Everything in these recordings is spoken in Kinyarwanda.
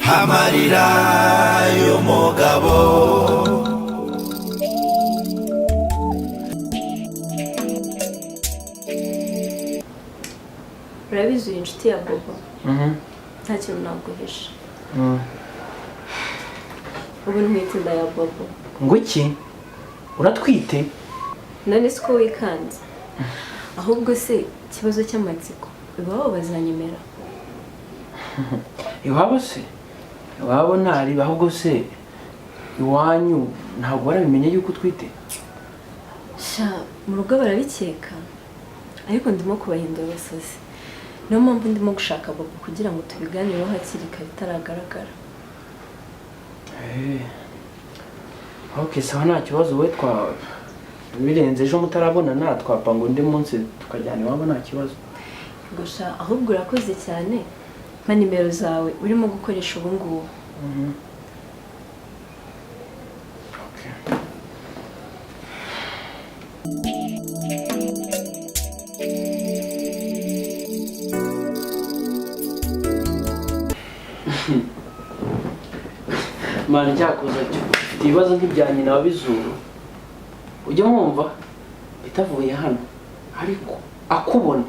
amarira y'umugabo. Urabizi uyu inshuti ya Bobo nta kintu naguhisha. Ubu ntwite inda ya Bobo. Ngo iki? Uratwite? None siko wikanze. Ahubwo se ikibazo cy'amatsiko iwabo bazanyemera. Iwabo se? Iwabo ntari ahubwo se iwanyu ntabwo barabimenye yuko utwite? Sha mu rugo barabikeka ariko ndimo kubahindura abasazi. Niyo mpamvu ndimo gushaka Bobo kugira ngo tubiganireho hakiri kare bitaragaragara. Okay, sawa nta kibazo we birenze ejo mutarabonana twapanga undi munsi tukajyana iwabo nta kibazo. Gusa ahubwo urakoze cyane. Mpa nimero zawe urimo gukoresha ubu ngubu. Mani cyakoze cyo ibibazo nk'ibya nyina wabizuru ujya mwumva bitavuye hano ariko akubona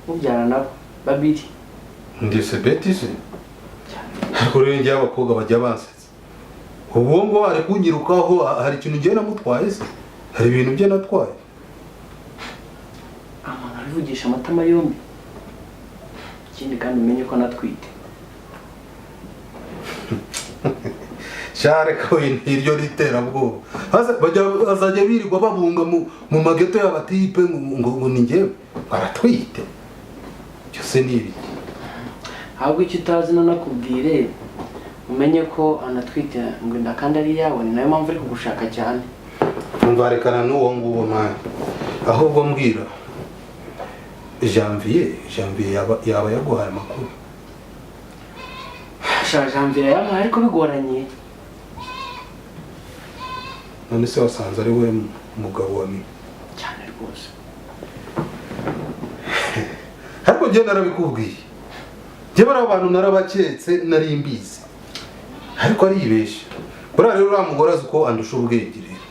mubyara nabo babiri ndetse betise ariko rero njye abakobwa bajya bansetsa ubu ngo ari kunyirukaho hari ikintu ngiye namutwaye se hari ibintu bye natwaye amana arivugisha amatama yombi ikindi kandi umenye ko natwite share ko iryo riterabwoba azajya birirwa babunga mu mageto y'abatipe ngo ni njyewe baratwite cyose nibi ahubwo icyo utazi nanakubwire umenye ko anatwite ngo inda kandi ari yawe ni nayo mpamvu ari kugushaka cyane. Mvarekana n'uwo nguwo mwana ahubwo mbwira Janvier yaba yaguhaye amakuru. Janvier yamuhaye ariko bigoranye. None se wasanze ari we mugabo wa mimi cyane rwose. Ariko njye narabikubwiye. Njye bari abantu narabaketse nari mbizi. Ariko ari ibesha. Bora rero uramugora azi ko andusha ubwenge rero.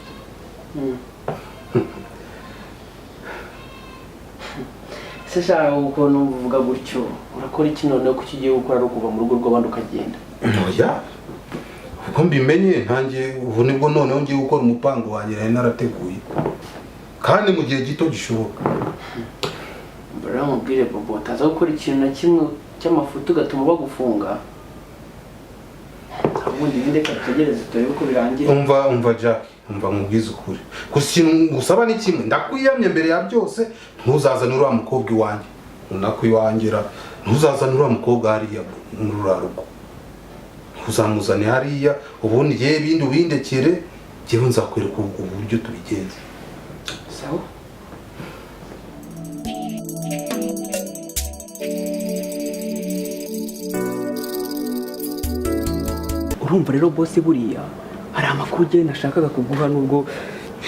Sasa uko numvuga gutyo urakora iki none ko kigiye gukora ari kuva mu rugo rw'abandi ukagenda? Oya. Uko mbimenye ntangiye ubu nibwo noneho ngiye gukora umupango wanjye nari narateguye. Kandi mu gihe gito gishoboka. Mbara mubwire Bobo taza gukora ikintu na kimwe cy'amafutu gatuma bagufunga. Ubundi binde kategereza turebe ko birangira. Umva Jack, umva mubwiza ukuri. Gusaba ni kimwe ndakwiyamye mbere ya byose ntuzazana uriya mukobwa iwanjye. Unakwiwangira ntuzazana uriya mukobwa hariya mu rurarugo. Uzamuzane hariya ubundi gihe bindi ubindekere gihe nzakwereka uburyo tubigenza. Sawa? Urumva rero boss buriya hari amakuru je nashakaga kuguha nubwo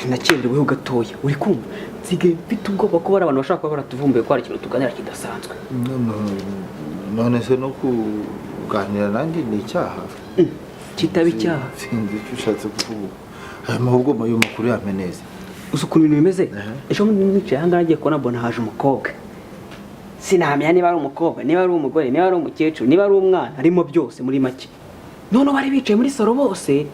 nakereweho gatoya. Uri kumva? Nsigaye mfite ubwoba ko bari abantu bashaka kuba baratuvumbuye ko hari ikintu tuganira kidasanzwe. None se no kuganira nanjye ni icyaha? Kitaba icyaha. Sinzi icyo ushatse kuvuga. Aya mahubwo ayo makuru yame neza. Usukuntu ibintu bimeze? Ejo nicaye hanga nagiye kubona mbona haje umukobwa. Sinamenya niba ari umukobwa, niba ari umugore, niba ari umukecuru, niba ari umwana, harimo byose muri make. None bari bicaye muri salo bose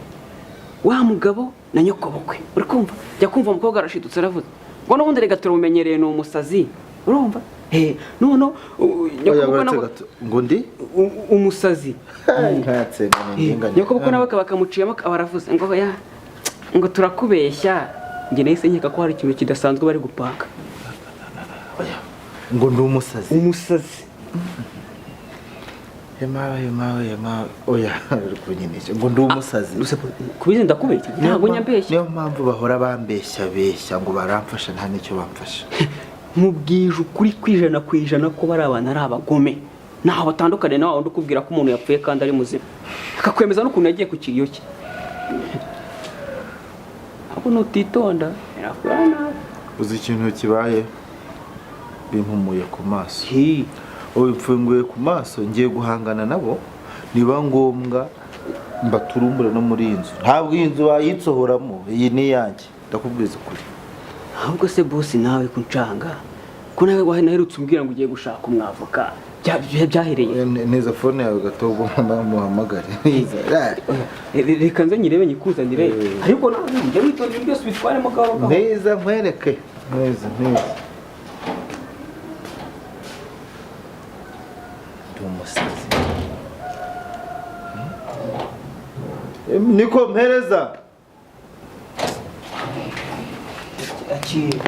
wa mugabo na nyokobokwe. Uri kumva? Jya kumva umukobwa arashidutse aravuze. Ngo n'ubundi rega turamumenyereye no umusazi. Urumva? None nyokobokwe nabo ngo ndi umusazi. Ngatse ngenganya. Nyokobokwe nabo bakamuciyemo abaravuze ngo ya ngo turakubeshya. Nge nahise nkeka ko hari ikintu kidasanzwe bari gupaka. Ngo ndi umusazi. Umusazi. Yema oya kunyinisha ngo ndi umusazi. Kubizi ndakubeshya ntabwo nyambeshya. Niyo mpamvu bahora bambeshya ngo baramfasha nta nicyo bamfasha. Mubwije ukuri kwijana ko bari abantu ari abagome. Naho batandukane nawe ndukubwira ko umuntu yapfuye kandi ari muzima. Akakwemeza n'ukuntu yagiye ku kiriyo cye. Abo nutitonda irafana. Uzi ikintu kibaye bimpumuye ku maso. Ubipfunguye ku maso ngiye guhangana nabo niba ngombwa mbaturumbure no muri iyi nzu. Ntabwo iyi nzu wayitsohoramo, iyi ni iyanjye ndakubwiza ukuri. ahubwo se bosi nawe kuncanga ko nawe waherutse umbwira ngo ugiye gushaka umwavoka byahereye neza fone yawe gato ubwo muhamagare. reka nze nyirebe nyikuzanire ariko nawe njye witondera byose bitwaremo gahoro gahoro. neza nkwereke neza umusazi niko mpereza akira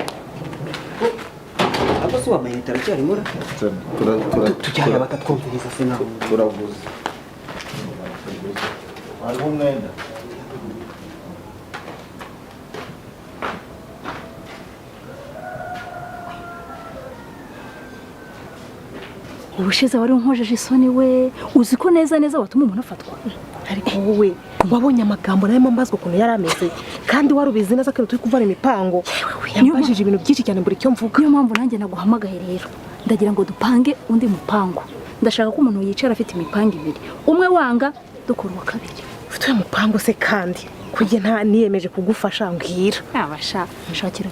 abo se wamaye taracyari mura tujyana batatwumviriza se nawe turavuze hariho umwenda ubushize wari unkojeje isoni we uzi ko neza watuma umuntu afatwa ariko wowe wabonye amagambo nayo mbazwa ukuntu yari ameze kandi wari ubizi neza ko turi kuvana imipango yambajije ibintu byinshi cyane buri cyo mvuga. niyo mpamvu nanjye naguhamagaye rero ndagira ngo dupange undi mupango. ndashaka ko umuntu yicara afite imipango ibiri, umwe wanga dukora uwa kabiri. ufite uyu mupango se kandi kugira nta niyemeje kugufasha mbwira. Abasha nshakira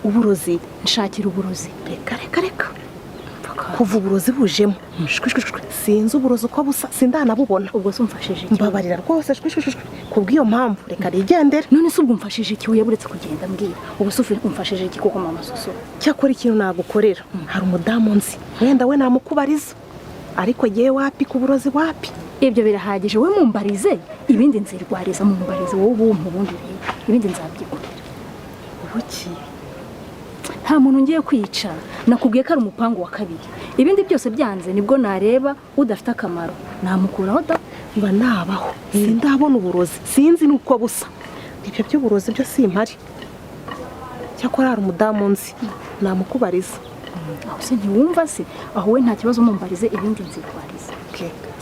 uburozi nshakira uburozi. Reka kuva uburozi bujemo sinzi uburozi uko busa sindanabubona. ubwo se umfashije iki? mbabarira rwose kubw'iyo mpamvu reka rigendere. none se ubwo umfashije iki uyaburetse kugenda mbwira? ubu se umfashije iki koko mama soso? cyakora ikintu nagukorera hari umudamu nzi wenda we namukubariza ariko yewe wapi ku burozi wapi. ibyo birahagije we mumbarize ibindi nzirwariza mumbarize wowe ubumpa ubundi rero ibindi nzabyikorera. ubuki nta muntu ngiye kwica nakubwiye ko ari umupango wa kabiri. ibindi byose byanze nibwo nareba udafite akamaro namukuraho da mba nabaho sindabona uburozi sinzi nuko busa. ibyo by'uburozi byo simpari cyakora hari umudamu nzi namukubariza. aho se ntiwumva se aho we nta kibazo mumbarize ibindi nzirwariza.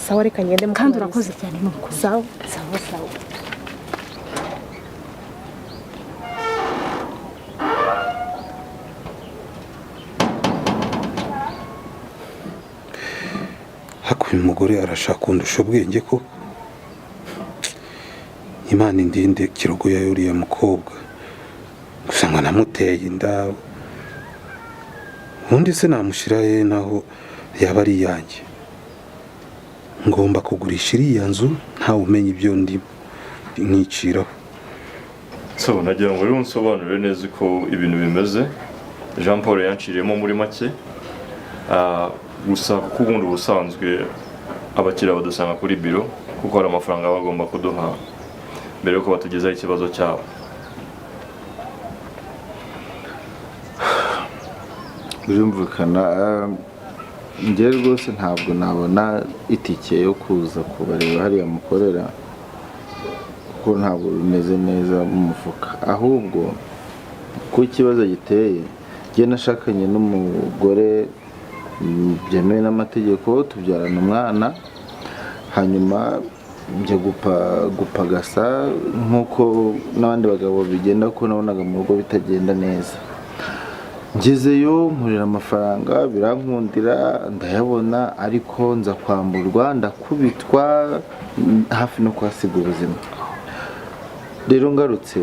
sawa reka ngende mukubariza. kandi urakoze cyane nuko. sawa. uyu mugore arashaka kundusha ubwenge ko Imana indinde kirogoya y'uriya mukobwa gusa ngo namuteye inda undi se namushyira he naho yaba ari iyanjye. ngomba kugurisha iriya nzu ntawe umenya ibyo ndimo nkiciraho. so nagira ngo rero unsobanurire neza uko ibintu bimeze. Jean Paul yanciriyemo muri make gusa kuko ubundi ubusanzwe abakiriya badusanga kuri biro kuko hari amafaranga bagomba kuduha mbere yuko batugezaho ikibazo cyabo. birumvikana njye rwose ntabwo nabona itike yo kuza kubareba hariya mukorera kuko ntabwo bimeze neza mu mufuka. ahubwo ko ikibazo giteye njye nashakanye n'umugore byemewe n'amategeko tubyarana umwana hanyuma njya gupagasa nk'uko n'abandi bagabo bigenda ko nabonaga mu rugo bitagenda neza. ngezeyo nkurira amafaranga birankundira ndayabona ariko nza kwamburwa ndakubitwa hafi no kuhasiga ubuzima. rero ngarutse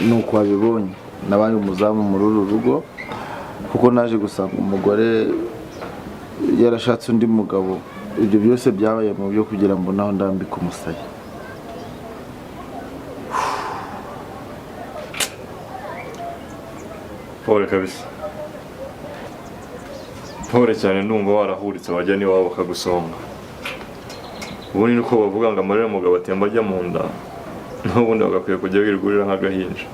nuko wabibonye nabaye umuzamu muri uru rugo kuko naje gusanga umugore yarashatse undi mugabo. ibyo byose byabaye mu byo kugira ngo naho ndambike umusaya. Pole kabisa. Pole cyane ndumva warahuritse wajya n'iwabo bakagusonga. ubundi nuko bavuga ngo amarira umugabo atemba ajya mu nda n'ubundi bagakwiye kujya wirigurira nk'agahinja.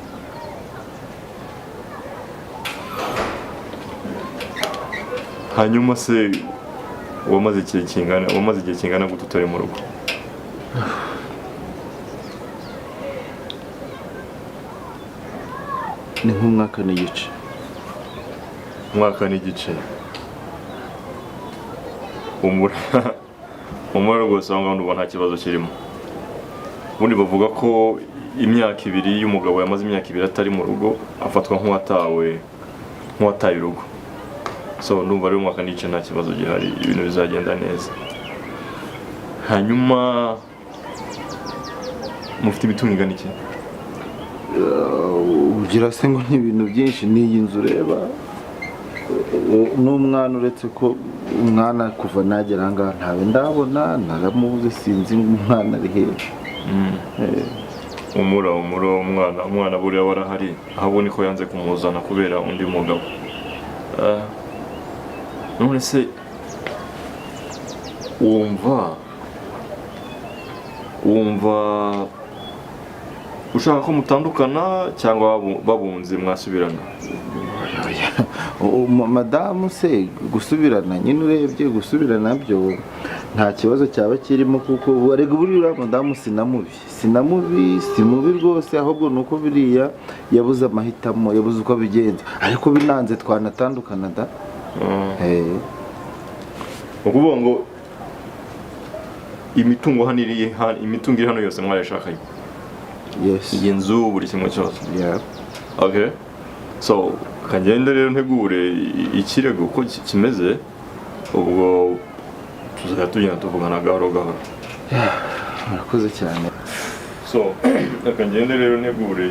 hanyuma se wamaze igihe kingana gute utari mu rugo? ni nk'umwaka n'igice. umwaka n'igice. umura rwose aho ngaho ndumva nta kibazo kirimo. ubundi bavuga ko imyaka ibiri y'umugabo yamaze imyaka ibiri atari mu rugo afatwa nk'uwataye urugo. so ndumva rero umwaka n'igice nta kibazo gihari ibintu bizagenda neza. Hanyuma mufite imitungo ingana iki? Ugira se ngo n'ibintu byinshi n'iyi nzu ureba n'umwana uretse ko umwana kuva nagera ngaha ntawe ndabona naramubuze sinzi umwana ari hehe. umwana buriya warahari aho niko yanze kumuzana kubera undi mugabo. None se wumva ushaka ko mutandukana cyangwa babunze mwasubirana? Madamu se gusubirana nyine urebye gusubirana byo nta kibazo cyaba kirimo kuko warega buriya madamu sinamubi si mubi rwose ahubwo nuko biriya yabuze amahitamo yabuze uko bigenza ariko binanze twanatandukana da. Ukuvuga ngo imitungo iri hano yose mwarashakanye? Yes. Iyi nzu buri kimwe cyose? Yeah. Okay. So kagenda rero ntegure ikirego uko kimeze ubwo tuzajya tugenda tuvugana gahoro gahoro. Murakoze cyane. So kagenda rero ntegure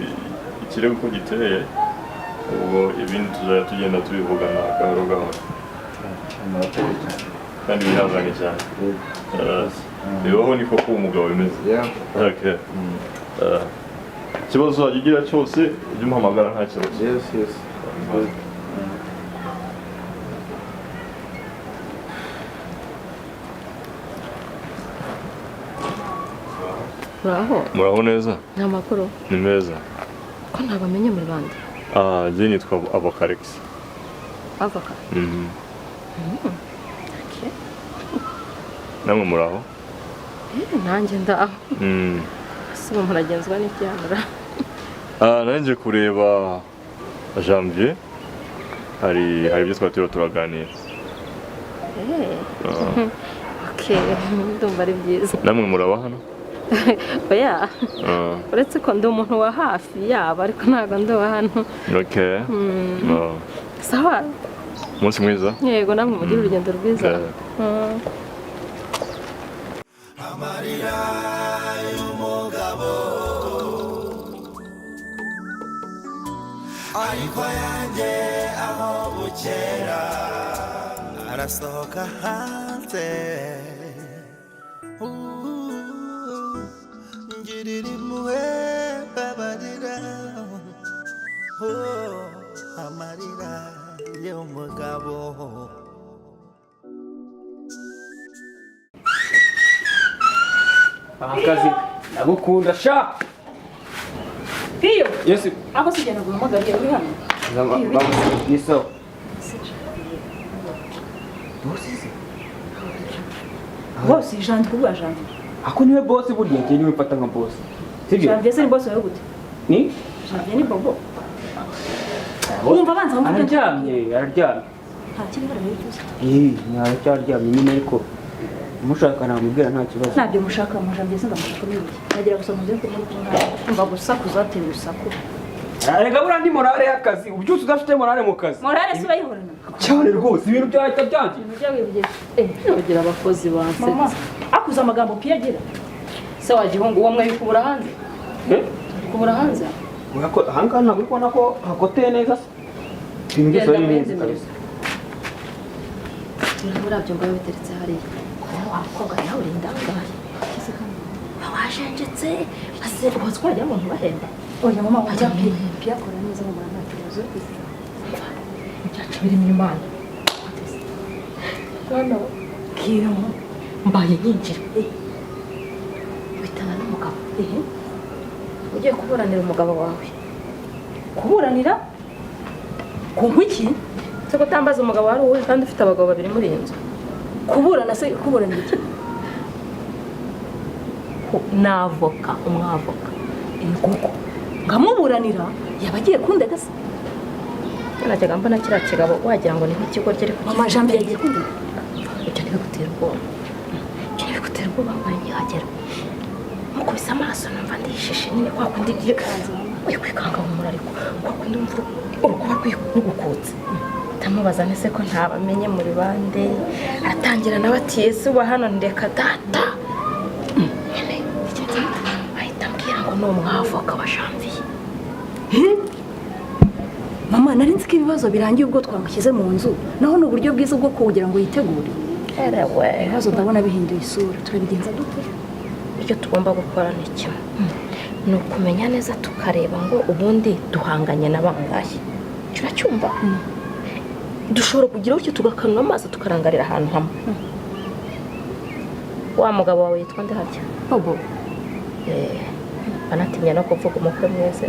ikirego uko giteye ubwo ibindi tuzajya tugenda tubivugana gahoro gahoro. Kandi bihangane cyane. Bibaho niko ko umugabo bimeze. Okay. Ikibazo wajya ugira cyose ujye umuhamagara nta kibazo. Yes. Muraho neza? Nta makuru? Ni meza. Ko ntabamenye mu Rwanda? Njye nitwa Avoka. Avoka? Namwe muraho? Nanjye ndaho. Ese muragenzwa n'ibyamura? Nanjye kureba Janvier hari ibyo twari turaganira. Okay, ndumva ari byiza. Namwe muraba hano? Oya. Uretse ko ndi umuntu wa hafi yaba ariko ntabwo ndi wa hano. Okay. Sawa. Umunsi mwiza? Yego namwe mugira urugendo rwiza. Amarira y'umugabo ariko yanjye aho bukera arasohoka hanze ngirira impuhwe babarira amarira y'umugabo. Akazi ndagukunda sha. Iyo. Yes. Ako sijana guhamagariye uri hano. Iso. Boss Janvier kuba Janvier. Ako niwe boss buriya cyane niwe mfata nka boss. Sibyo? Janvier se ni boss wawe gute? Ni? Janvier ni bobo. Umva banza umva araryamye. Nta kindi bara Wifuza. Nyawe cyaryamye nyine ariko mushaka namubwira nta kibazo. Ntabyo mushaka mu Janvier se ndamushaka n'iki. Nagira gusoma byo kuri umva gusakuza atera urusaku. Rega burandi morale y'akazi ubyutse udafite morale mu kazi. Morale si bayihorana. Cyane rwose ibintu byahita byanjye. Ibintu byawe Bagira abakozi bansetse. Akuza amagambo piyagira. Se wagihungu uwo mwe yikubura hanze? Kubura hanze? Ahangana ntabwo uri kubona ko hakoteye neza se. Ibintu byose ari neza kabisa. Murabyo ngo biteretse hariya. Wakobwa nawe urindangaye. Washenjetse ase watwajya mu bahemba. Oya mama wajya pia kora neza mu bana tuzo. Cyacu biri mu Imana. Kana kiyo mbaye nyinjira. Bitana n'umugabo. Ugiye kuburanira umugabo wawe. Kuburanira? Kunkiki? Se gutambaza umugabo wari uwe kandi ufite abagabo babiri muri inzu. Kuburana se kuburanira iki? Navoka, umwavoka. Kuko ngamuburanira yabagiye kundega se. Najyaga mbona kiriya kigabo wagira ngo ni nk'ikigo kiri ku Mama Janvier yagiye kundega. Ibyo ntibigutera ubwoba. Ibyo ntibigutera ubwoba ngo ngihagera. Mukubise amaso numva ndishishe nyine kwa kundi byikanze. Uyu kwikanga mu murariko. Kwa kundi umva urukuba rw'ugukutse. mpita mubaza nese ko ntabamenye muri bande, aratangira nawe ati ese uba hano ndeka data. Ahita ambwira ngo ni umwavoka wa Janvier. Mama nari nzi ko ibibazo birangiye ubwo twamushyize mu nzu, naho ni uburyo bwiza bwo kugira ngo yitegure. Erewe Ibibazo ndabona bihinduye isura, turabigenza dute? icyo tugomba gukora ni kimwe, ni ukumenya neza tukareba ngo ubundi duhanganye na bangahe. Cyumva dushobora kugira utyo tugakanura amaso tukarangarira ahantu hamwe. Wa mugabo wawe yitwa nde harya? Bobo. Banatinya no kuvuga umukwe mwese.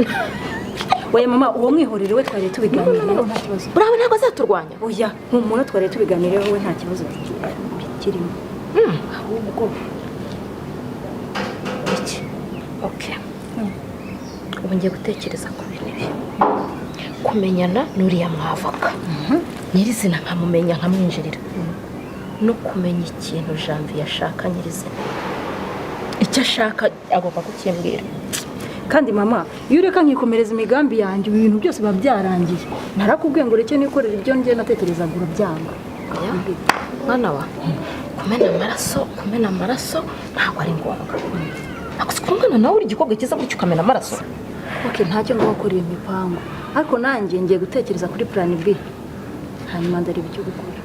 Oya mama, uwo mwihorere we twari tubiganiriyeho nta kibazo. Bravo ntabwo azaturwanya. Oya, nk'umuntu twari tubiganiriyeho we nta kibazo kirimo. Ahubwo iki? Okay. Ubu ngiye gutekereza ku bintu ibi. Kumenyana n'uriya mwavoka. Nyirizina nkamumenya nkamwinjirira. No kumenya ikintu Janvier yashaka nyirizina. Icyo ashaka agomba kukimbwira. kandi mama iyo ureka nkikomereza imigambi yanjye ibintu byose biba byarangiye. Narakubwiye ngo reke nikorera ibyo njye natekerezaga urabyanga. Mwana wa kumena amaraso ntabwo ari ngombwa. Nakusikungana nawe uri igikobwa cyiza gutyo ukamena amaraso. Okay, ntacyo ngo gukora iyo mipango. Ariko nanjye ngiye gutekereza kuri plan B. Hanyuma ndareba icyo gukora.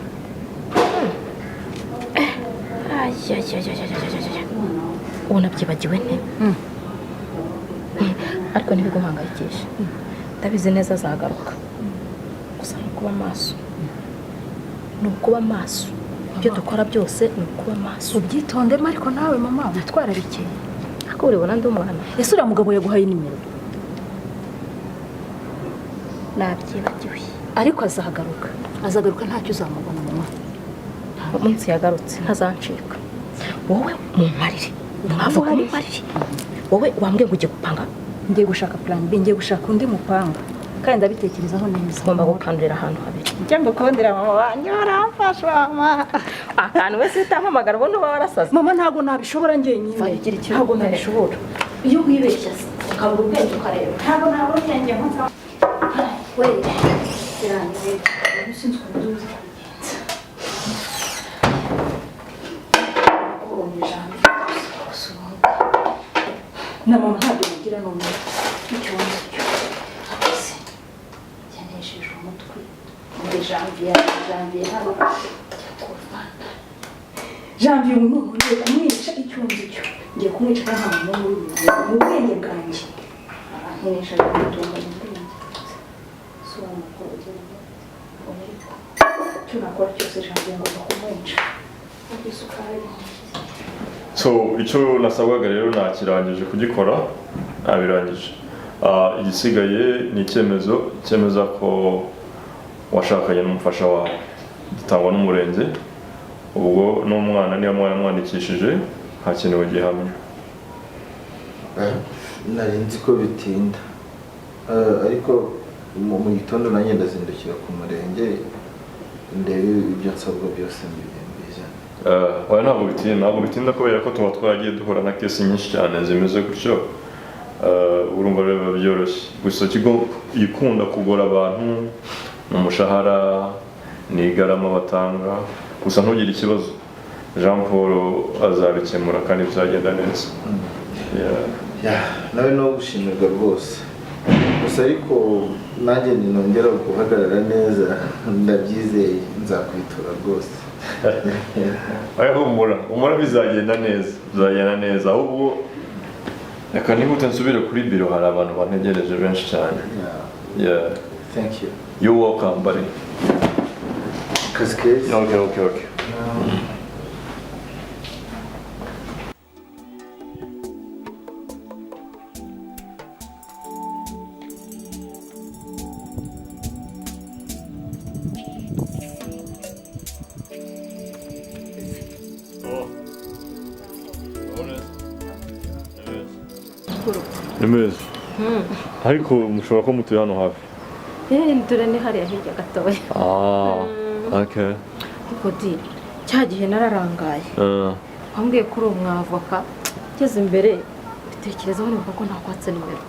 Ubu nabyibagiwe nte? Ariko ntibiguhangayikisha. Ndabizi neza azagaruka. Gusa ni ukuba maso. Ni ukuba maso. Ibyo dukora byose ni ukuba maso. Ubyitondemo ariko nawe mama witwararike. Ako uribona ndi umwana. Ese uriya mugabo yaguhaye nimero? Nabyibagiwe. Ariko azagaruka. Azagaruka ntacyo uzamubona mama. Umunsi yagarutse ntazancika. Wowe mumarire. Mwavuga mumarire. Wowe wambwiye ngo ujye gupanga. Ngiye gushaka plan B, ngiye gushaka undi mupanga. Kandi ndabitekerezaho neza. Ngomba gukandira ahantu habiri. Njya ngukondera mama wanjye arafasha mama. Akantu wese utampamagara ubona uba warasaze. Mama ntabwo nabishobora njyenyine. Ntabwo nabishobora. Iyo wibeshya se ukabura ubwenge ukareba. Ntabwo njye nkunza. Wewe. Cyane. Sinzi kuduza. Na mama ntabwo yagira no mu ikibazo cyo akose cyanesheje umutwe muri Janvier hano cyakuvana Janvier umuntu ngiye kumwica icyumzi cyo ngiye kumwica n'ahantu mu bwenge bwanjye nkenesha gutunga mu bwenge sura mukuru cyangwa cyo nakora cyose Janvier ngo kumwica akisukari. So icyo nasabwaga rero nakirangije kugikora nabirangije. Igisigaye ni icyemezo cyemeza ko washakanye n'umufasha wawe gitangwa n'umurenge. Ubwo n'umwana niyo mwandikishije hakenewe gihamya. Nari nzi ko bitinda ariko mu gitondo nanjye ndazindukira ku murenge ndebe ibyo nsabwa byose mbizana. Oya ntabwo bitinda kubera ko tuba twagiye duhura na kesi nyinshi cyane zimeze gutyo. Urumva rero byoroshye. Gusa ikigo ikunda kugora abantu mu mushahara ni igarama batanga. Gusa ntugire ikibazo. Jean Paul azabikemura kandi bizagenda neza. Nawe no gushimirwa rwose. Gusa ariko nanjye ninongera guhagarara neza ndabyizeye nzakwitura rwose. Aya humura bizagenda neza. Ahubwo reka nihute nsubire kuri biro hari abantu bantegereje benshi cyane. Yeah. Thank you. You're welcome, buddy. Kaskes. Okay. Nemeza. Ariko mushobora ko mutuye hano hafi. Dore ni hariya hirya gatoya. Okay. Kodi cya gihe nararangaye. Wambwiye kuri umwavoka ngeze imbere bitekerezaho niba ko ntakwatse nimero.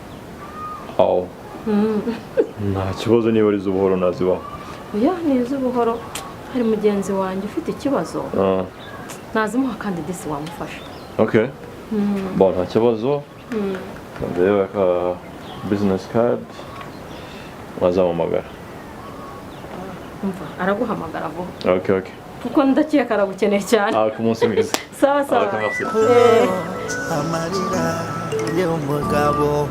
Nta kibazo niba ari z'ubuhoro nazibaho. oya neza buhoro hari mugenzi wanjye ufite ikibazo nazimuha kandi disi wamufasha. Okay. Bon, nta kibazo. Ndeba ka business card wazamuhamagara. Umva araguhamagara vuba. Okay. Kuko ndakeka aragukeneye cyane. Ku munsi mwiza. Sawa. amarira y'umugabo